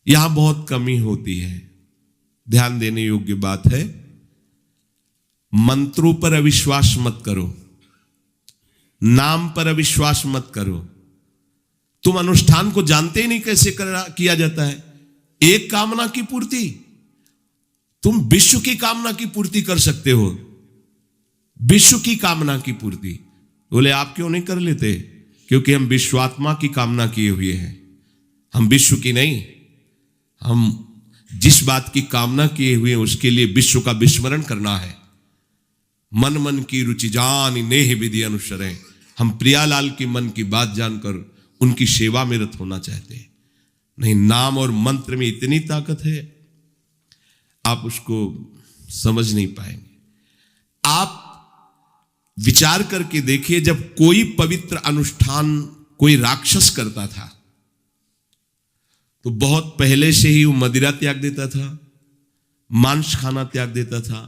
यहां बहुत कमी होती है। ध्यान देने योग्य बात है, मंत्रों पर अविश्वास मत करो, नाम पर अविश्वास मत करो। तुम अनुष्ठान को जानते ही नहीं कैसे किया जाता है। एक कामना की पूर्ति, तुम विश्व की कामना की पूर्ति कर सकते हो, विश्व की कामना की पूर्ति। बोले आप क्यों नहीं कर लेते? क्योंकि हम विश्वात्मा की कामना किए हुए हैं, हम विश्व की नहीं। हम जिस बात की कामना किए हुए हैं उसके लिए विश्व का विस्मरण करना है। मन मन की रुचि जान नेह विधि अनुसरें। हम प्रियालाल की मन की बात जानकर उनकी सेवा में रत होना चाहते हैं। नहीं, नाम और मंत्र में इतनी ताकत है, आप उसको समझ नहीं पाएंगे। आप विचार करके देखिए, जब कोई पवित्र अनुष्ठान कोई राक्षस करता था तो बहुत पहले से ही वो मदिरा त्याग देता था, मांस खाना त्याग देता था,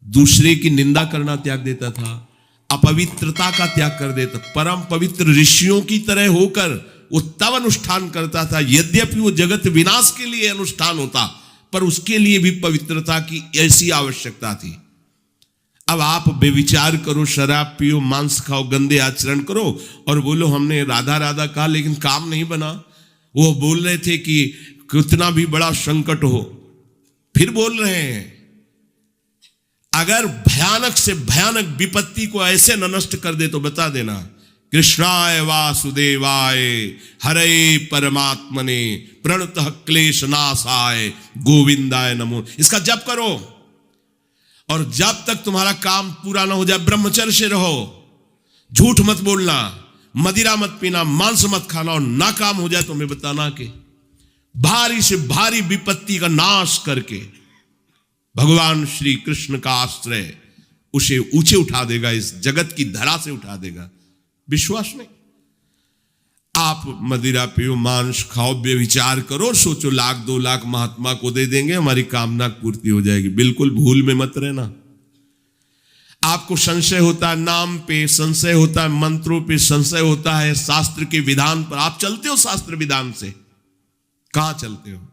दूसरे की निंदा करना त्याग देता था, अपवित्रता का त्याग कर देता। परम पवित्र ऋषियों की तरह होकर वो तब अनुष्ठान करता था। यद्यपि वो जगत विनाश के लिए अनुष्ठान होता, पर उसके लिए भी पवित्रता की ऐसी आवश्यकता थी। अब आप बेविचार करो, शराब पियो, मांस खाओ, गंदे आचरण करो और बोलो हमने राधा राधा कहा लेकिन काम नहीं बना। वो बोल रहे थे कि कितना भी बड़ा संकट हो, फिर बोल रहे हैं। अगर भयानक से भयानक विपत्ति को ऐसे न नष्ट कर दे तो बता देना, कृष्णाय वासुदेवाय हरे परमात्मने प्रणतः क्लेश नाशाय गोविंदाय नमो। इसका जप करो और जब तक तुम्हारा काम पूरा ना हो जाए ब्रह्मचर्य से रहो। झूठ मत बोलना, मदिरा मत पीना, मांस मत खाना, और ना काम हो जाए तो मैं बताना कि भारी से भारी विपत्ति का नाश करके भगवान श्री कृष्ण का आश्रय उसे ऊंचे उठा देगा, इस जगत की धरा से उठा देगा। विश्वास नहीं? आप मदिरा पियो, मांस खाओ, बेविचार करो, सोचो लाख 2 लाख महात्मा को दे देंगे, हमारी कामना पूर्ति हो जाएगी। बिल्कुल भूल में मत रहना। आपको संशय होता है नाम पे, संशय होता है मंत्रों पे, संशय होता है शास्त्र के विधान पर। आप चलते हो शास्त्र विधान से? कहां चलते हो?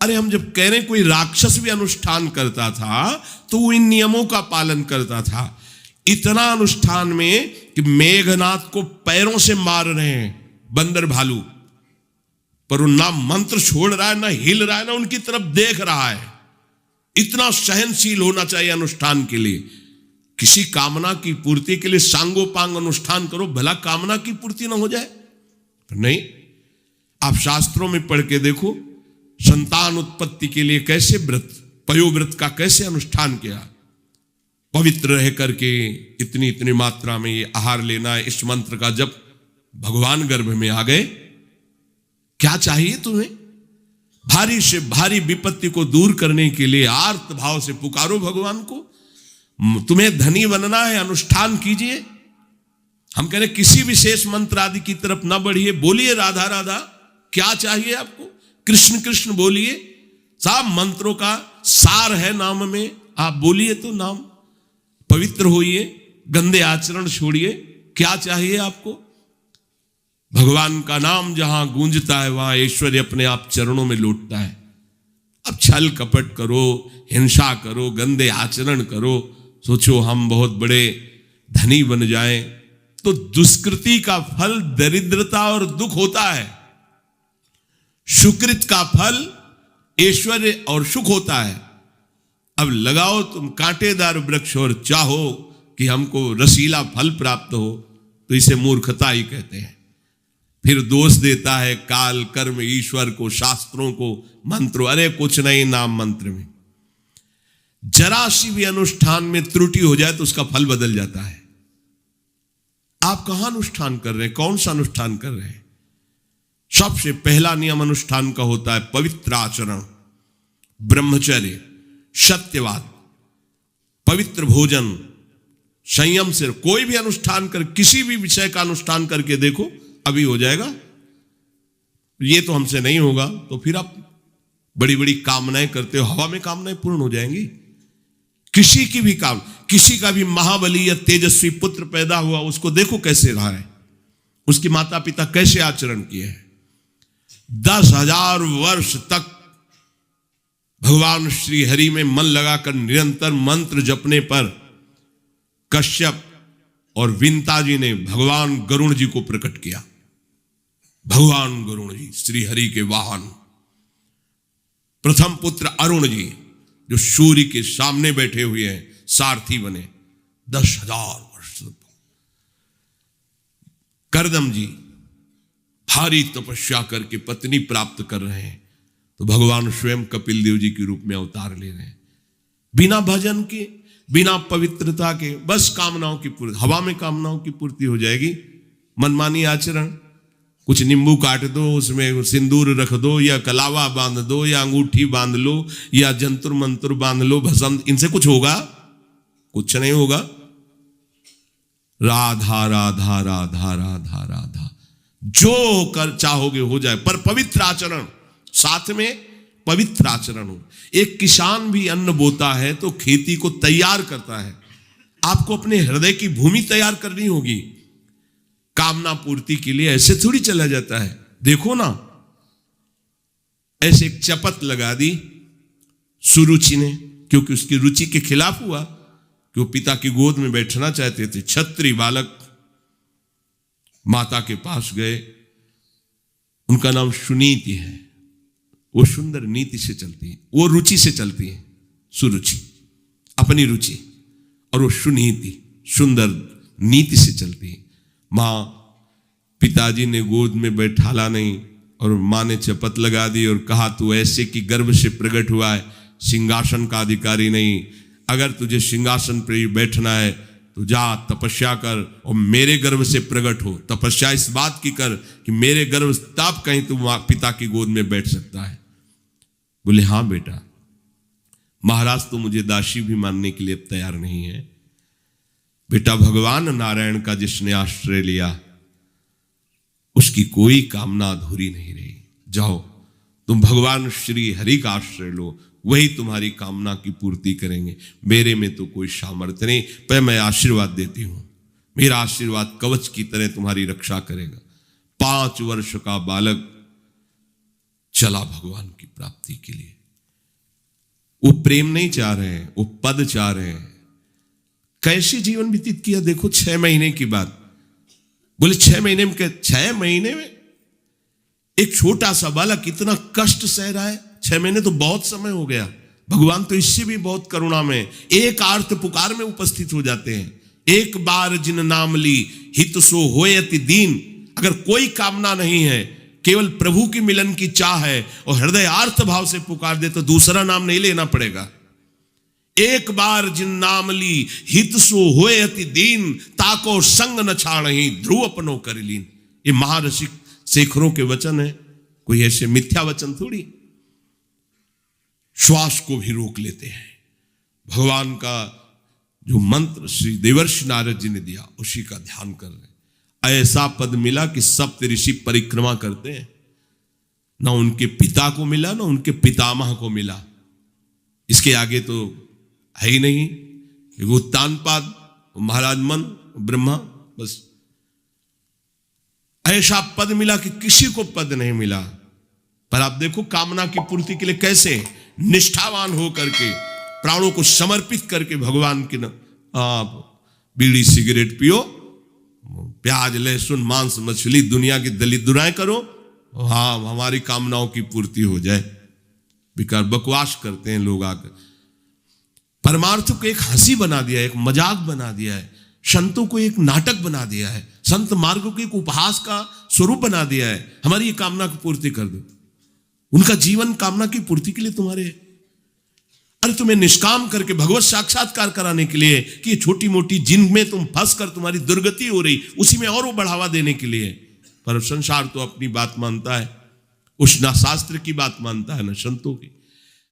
अरे हम जब कह रहे हैं कोई राक्षस भी अनुष्ठान करता था तो वो इन नियमों का पालन करता था। इतना अनुष्ठान में कि मेघनाथ को पैरों से मार रहे हैं बंदर भालू, पर वो ना मंत्र छोड़ रहा है, ना हिल रहा है, ना उनकी तरफ देख रहा है। इतना सहनशील होना चाहिए अनुष्ठान के लिए। किसी कामना की पूर्ति के लिए सांगोपांग अनुष्ठान करो, भला कामना की पूर्ति ना हो जाए? नहीं। आप शास्त्रों में पढ़ के देखो, संतान उत्पत्ति के लिए कैसे व्रत, पयोव्रत का कैसे अनुष्ठान किया। पवित्र रह करके इतनी इतनी मात्रा में ये आहार लेना है। इस मंत्र का जब भगवान गर्भ में आ गए, क्या चाहिए तुम्हें? भारी से भारी विपत्ति को दूर करने के लिए आर्त भाव से पुकारो भगवान को। तुम्हें धनी बनना है, अनुष्ठान कीजिए। हम कह रहे किसी विशेष मंत्र आदि की तरफ ना बढ़िए, बोलिए राधा राधा। क्या चाहिए आपको? कृष्ण कृष्ण बोलिए। सब मंत्रों का सार है नाम में, आप बोलिए तो नाम। पवित्र होइए, गंदे आचरण छोड़िए। क्या चाहिए आपको? भगवान का नाम जहां गूंजता है वहां ऐश्वर्य अपने आप चरणों में लौटता है। अब छल कपट करो, हिंसा करो, गंदे आचरण करो, सोचो हम बहुत बड़े धनी बन जाएं, तो दुष्कृति का फल दरिद्रता और दुख होता है। सुकृत का फल ऐश्वर्य और सुख होता है। अब लगाओ तुम कांटेदार वृक्ष और चाहो कि हमको रसीला फल प्राप्त हो, तो इसे मूर्खता ही कहते हैं। फिर दोष देता है काल, कर्म, ईश्वर को, शास्त्रों को, मंत्रों। अरे कुछ नहीं, नाम मंत्र में जरा सी भी अनुष्ठान में त्रुटि हो जाए तो उसका फल बदल जाता है। आप कहां अनुष्ठान कर रहे हैं? कौन सा अनुष्ठान कर रहे हैं? सबसे पहला नियम अनुष्ठान का होता है पवित्र आचरण, ब्रह्मचर्य, सत्यवाद, पवित्र भोजन, संयम से। कोई भी अनुष्ठान कर, किसी भी विषय का अनुष्ठान करके देखो, अभी हो जाएगा। ये तो हमसे नहीं होगा, तो फिर आप बड़ी बड़ी कामनाएं करते हो, हवा में कामनाएं पूर्ण हो जाएंगी। किसी की भी काम, किसी का भी महाबली या तेजस्वी पुत्र पैदा हुआ, उसको देखो कैसे रहा है, उसके माता पिता कैसे आचरण किए हैं। 10,000 वर्ष तक भगवान श्री हरि में मन लगाकर निरंतर मंत्र जपने पर कश्यप और विंता जी ने भगवान गरुण जी को प्रकट किया। भगवान गरुण जी श्री हरि के वाहन, प्रथम पुत्र अरुण जी जो सूर्य के सामने बैठे हुए हैं, सारथी बने 10,000 वर्ष। करदम जी भारी तपस्या करके पत्नी प्राप्त कर रहे हैं, तो भगवान स्वयं कपिल देव जी के रूप में अवतार ले रहे हैं। बिना भजन के, बिना पवित्रता के, बस कामनाओं की पूर्ति, हवा में कामनाओं की पूर्ति हो जाएगी। मनमानी आचरण, कुछ नींबू काट दो, उसमें सिंदूर रख दो, या कलावा बांध दो, या अंगूठी बांध लो, या जंतुर मंत्र बांध लो, भस्म, इनसे कुछ होगा? कुछ नहीं होगा। राधा राधा राधा राधा राधा, जो कर चाहोगे हो जाए, पर पवित्र आचरण, साथ में पवित्र आचरण हो। एक किसान भी अन्न बोता है तो खेती को तैयार करता है। आपको अपने हृदय की भूमि तैयार करनी होगी। कामना पूर्ति के लिए ऐसे थोड़ी चला जाता है। देखो ना, ऐसे एक चपत लगा दी सुरुचि ने, क्योंकि उसकी रुचि के खिलाफ हुआ कि वो पिता की गोद में बैठना चाहते थे। क्षत्रिय बालक माता के पास गए, उनका नाम सुनीति है। वो सुंदर नीति से चलती है, वो रुचि से चलती है, सुरुचि अपनी रुचि, और वो सुनीति सुंदर नीति से चलती है। माँ पिताजी ने गोद में बैठाला नहीं, और माँ ने चपत लगा दी और कहा तू ऐसे कि गर्भ से प्रकट हुआ है, सिंहासन का अधिकारी नहीं। अगर तुझे सिंहासन पर बैठना है तो जा तपस्या कर और मेरे गर्भ से प्रकट हो। तपस्या इस बात की कर कि मेरे गर्भ, तब कहीं तू पिता की गोद में बैठ सकता है। बोले हाँ बेटा। महाराज तो मुझे दासी भी मानने के लिए तैयार नहीं है। बेटा, भगवान नारायण का जिसने आश्रय लिया उसकी कोई कामना अधूरी नहीं रही। जाओ तुम भगवान श्री हरि का आश्रय लो, वही तुम्हारी कामना की पूर्ति करेंगे। मेरे में तो कोई सामर्थ्य नहीं, पर मैं आशीर्वाद देती हूं। मेरा आशीर्वाद कवच की तरह तुम्हारी रक्षा करेगा। 5 वर्ष का बालक चला भगवान की प्राप्ति के लिए। वो प्रेम नहीं चाह रहे हैं, वो पद चाह रहे हैं। कैसे जीवन व्यतीत किया देखो 6 महीने की बात। बोले 6 महीने में, 6 महीने में एक छोटा सा बालक इतना कष्ट सह रहा है। 6 महीने तो बहुत समय हो गया। भगवान तो इससे भी बहुत करुणा में, एक आर्त पुकार में उपस्थित हो जाते हैं। एक बार जिन नाम ली हित सो होयति दीन। अगर कोई कामना नहीं है, केवल प्रभु की मिलन की चाह है और हृदय आर्त भाव से पुकार दे तो दूसरा नाम नहीं लेना पड़ेगा। एक बार जिन नाम ली हित सो होयति दीन, ताको संग न छाड़हि ध्रुव अपनो कर लीन। ये महाऋषि शेखरों के वचन है, कोई ऐसे मिथ्या वचन थोड़ी। श्वास को भी रोक लेते हैं। भगवान का जो मंत्र श्री देवर्षि नारद जी ने दिया उसी का ध्यान कर रहे। ऐसा पद मिला कि सप्त ऋषि परिक्रमा करते हैं। ना उनके पिता को मिला, ना उनके पितामह को मिला। इसके आगे तो है ही नहीं। उत्तानपाद, महाराज मन, ब्रह्मा, बस ऐसा पद मिला कि किसी को पद नहीं मिला। पर आप देखो कामना की पूर्ति के लिए कैसे निष्ठावान हो करके, प्राणों को समर्पित करके भगवान की आप बीड़ी सिगरेट पियो, प्याज लहसुन मांस मछली दुनिया की दलित दुराएं करो, हाँ हमारी कामनाओं की पूर्ति हो जाए। बेकार बकवास करते हैं लोग आकर। परमार्थ को एक हंसी बना दिया है, एक मजाक बना दिया है। संतों को एक नाटक बना दिया है। संत मार्ग को एक उपहास का स्वरूप बना दिया है। हमारी ये कामना की पूर्ति कर दो। उनका जीवन कामना की पूर्ति के लिए तुम्हारे है। अरे तुम्हें निष्काम करके भगवत साक्षात्कार कराने के लिए कि छोटी मोटी जिनमें तुम फंस कर तुम्हारी दुर्गति हो रही, उसी में और वो बढ़ावा देने के लिए। पर संसार तो अपनी बात मानता है, उस ना शास्त्र की बात मानता है ना संतों की।